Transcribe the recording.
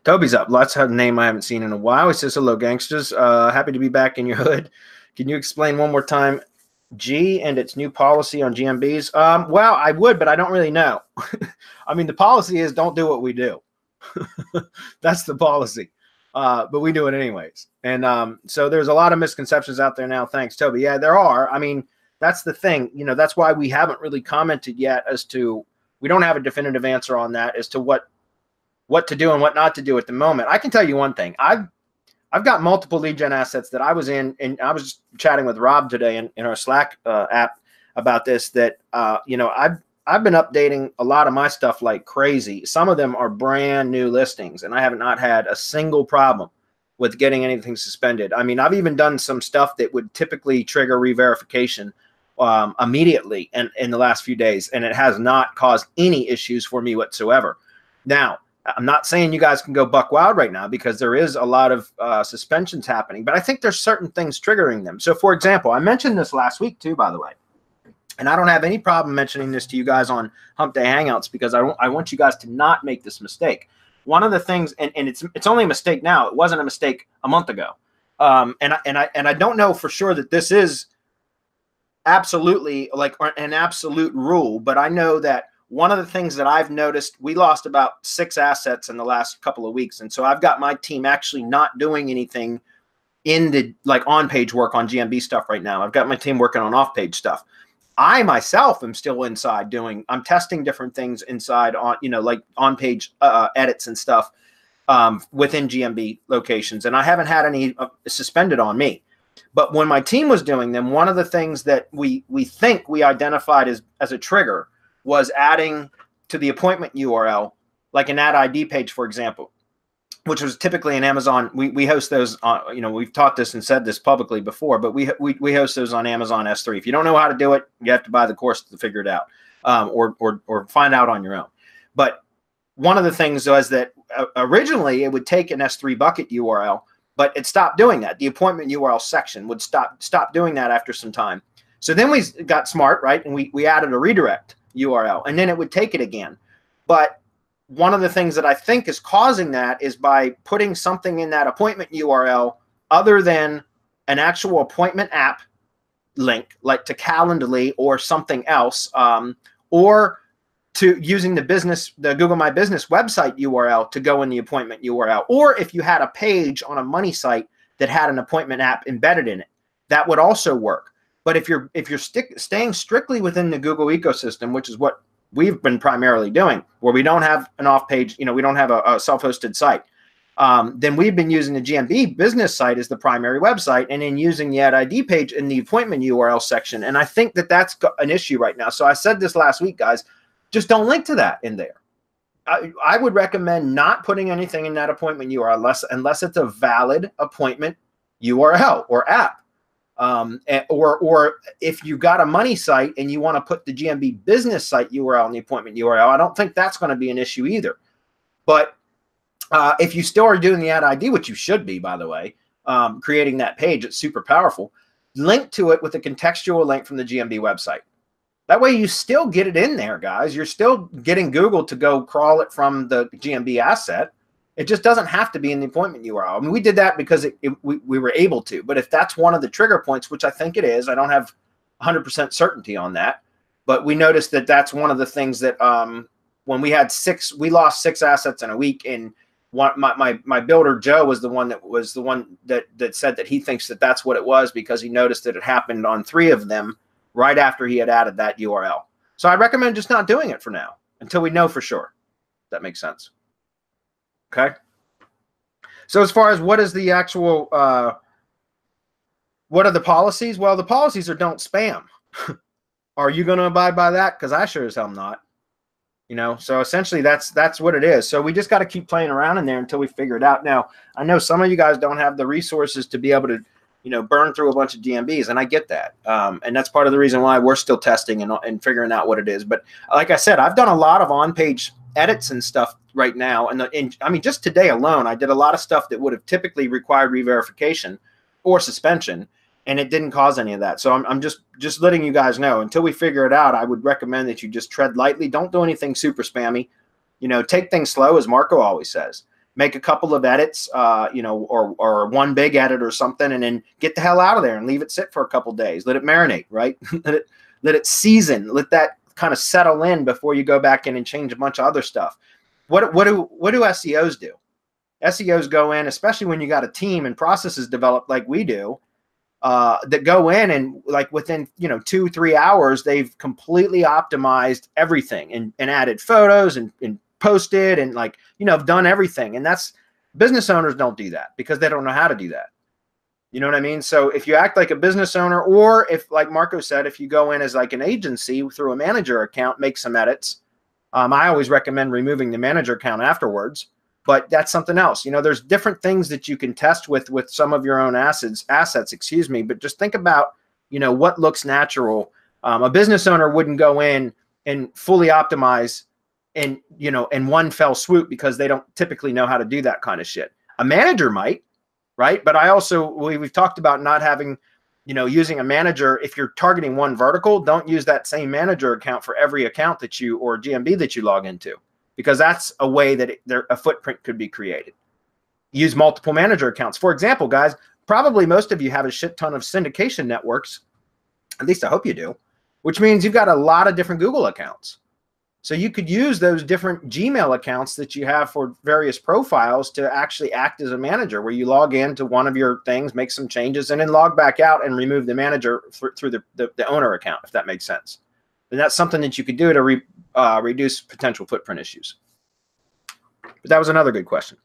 Toby's up. That's a name I haven't seen in a while. He says, hello, gangsters. Happy to be back in your hood. Can you explain one more time G and its new policy on GMBs? Well, I would, but I don't really know. I mean, the policy is don't do what we do. That's the policy. But we do it anyways. And so there's a lot of misconceptions out there now. Thanks, Toby. Yeah, there are. I mean, that's the thing. You know, that's why we haven't really commented yet as to, we don't have a definitive answer on that as to what to do and what not to do at the moment. I can tell you one thing. I've got multiple lead gen assets that I was in, and I was chatting with Rob today in our Slack app about this, that, you know, I've been updating a lot of my stuff like crazy. Some of them are brand new listings, and I have not had a single problem with getting anything suspended. I mean, I've even done some stuff that would typically trigger re-verification immediately in the last few days, and it has not caused any issues for me whatsoever. Now, I'm not saying you guys can go buck wild right now because there is a lot of suspensions happening, but I think there's certain things triggering them. So, for example, I mentioned this last week too, by the way, and I don't have any problem mentioning this to you guys on Hump Day Hangouts because I want you guys to not make this mistake. One of the things, and it's only a mistake now. It wasn't a mistake a month ago, and I don't know for sure that this is absolutely like an absolute rule, but I know that one of the things that I've noticed, we lost about 6 assets in the last couple of weeks. And so I've got my team actually not doing anything in the like on-page work on GMB stuff right now. I've got my team working on off-page stuff. I myself am still inside I'm testing different things inside on, you know, like on-page edits and stuff within GMB locations. And I haven't had any suspended on me. But when my team was doing them, one of the things that we think we identified as a trigger was adding to the appointment URL, like an ad ID page, for example, which was typically an Amazon. We host those on, you know, we've taught this and said this publicly before, but we host those on Amazon S3. If you don't know how to do it, you have to buy the course to figure it out, or find out on your own. But one of the things was that originally it would take an S3 bucket URL, but it stopped doing that. The appointment URL section would stop doing that after some time. So then we got smart, right? And we added a redirect URL, and then it would take it again. But one of the things that I think is causing that is by putting something in that appointment URL other than an actual appointment app link, like to Calendly or something else, or to using the Google My Business website URL to go in the appointment URL, or if you had a page on a money site that had an appointment app embedded in it, that would also work. But if you're staying strictly within the Google ecosystem, which is what we've been primarily doing, where we don't have an off-page, you know, we don't have a self-hosted site, then we've been using the GMB business site as the primary website, and then using the ad ID page in the appointment URL section. And I think that that's an issue right now. So I said this last week, guys, just don't link to that in there. I would recommend not putting anything in that appointment URL unless it's a valid appointment URL or app. Or if you got a money site and you want to put the GMB business site URL in the appointment URL, I don't think that's going to be an issue either. But if you still are doing the ad ID, which you should be, by the way, creating that page, it's super powerful. Link to it with a contextual link from the GMB website. That way you still get it in there, guys. You're still getting Google to go crawl it from the GMB asset. It just doesn't have to be in the appointment URL. I mean, we did that because we were able to. But if that's one of the trigger points, which I think it is, I don't have 100% certainty on that. But we noticed that that's one of the things that when we had we lost 6 assets in a week. And my builder Joe was the one that said that he thinks that that's what it was, because he noticed that it happened on 3 of them right after he had added that URL. So I recommend just not doing it for now until we know for sure. If that makes sense. Okay. So as far as what is the actual, what are the policies? Well, the policies are don't spam. Are you going to abide by that? Because I sure as hell am not. You know, so essentially that's what it is. So we just got to keep playing around in there until we figure it out. Now, I know some of you guys don't have the resources to be able to, you know, burn through a bunch of GMBs, and I get that. And that's part of the reason why we're still testing and figuring out what it is. But like I said, I've done a lot of on-page edits and stuff right now. And I mean, just today alone, I did a lot of stuff that would have typically required re-verification or suspension, and it didn't cause any of that. So I'm just letting you guys know, until we figure it out, I would recommend that you just tread lightly. Don't do anything super spammy. You know, take things slow, as Marco always says. make a couple of edits, you know, or one big edit or something, and then get the hell out of there and leave it sit for a couple days. Let it marinate, right? let it season. Let that kind of settle in before you go back in and change a bunch of other stuff. What do SEOs do? SEOs go in, especially when you got a team and processes developed like we do, that go in and like within, you know, 2-3 hours, they've completely optimized everything and added photos and posted and, like, you know, have done everything. And that's, business owners don't do that because they don't know how to do that. You know what I mean? So if you act like a business owner, or if, like Marco said, if you go in as like an agency through a manager account, make some edits. I always recommend removing the manager account afterwards, but that's something else. You know, there's different things that you can test with some of your own assets, excuse me, but just think about, you know, what looks natural. A business owner wouldn't go in and fully optimize in, you know, in one fell swoop because they don't typically know how to do that kind of shit. A manager might, right? But I also, we've talked about not having, you know, using a manager. If you're targeting one vertical, don't use that same manager account for every account that you, or GMB that you log into, because that's a way that a footprint could be created. Use multiple manager accounts. For example, guys, probably most of you have a shit ton of syndication networks. At least I hope you do, which means you've got a lot of different Google accounts. So you could use those different Gmail accounts that you have for various profiles to actually act as a manager, where you log into one of your things, make some changes, and then log back out and remove the manager through the owner account, if that makes sense. And that's something that you could do to reduce potential footprint issues. But that was another good question.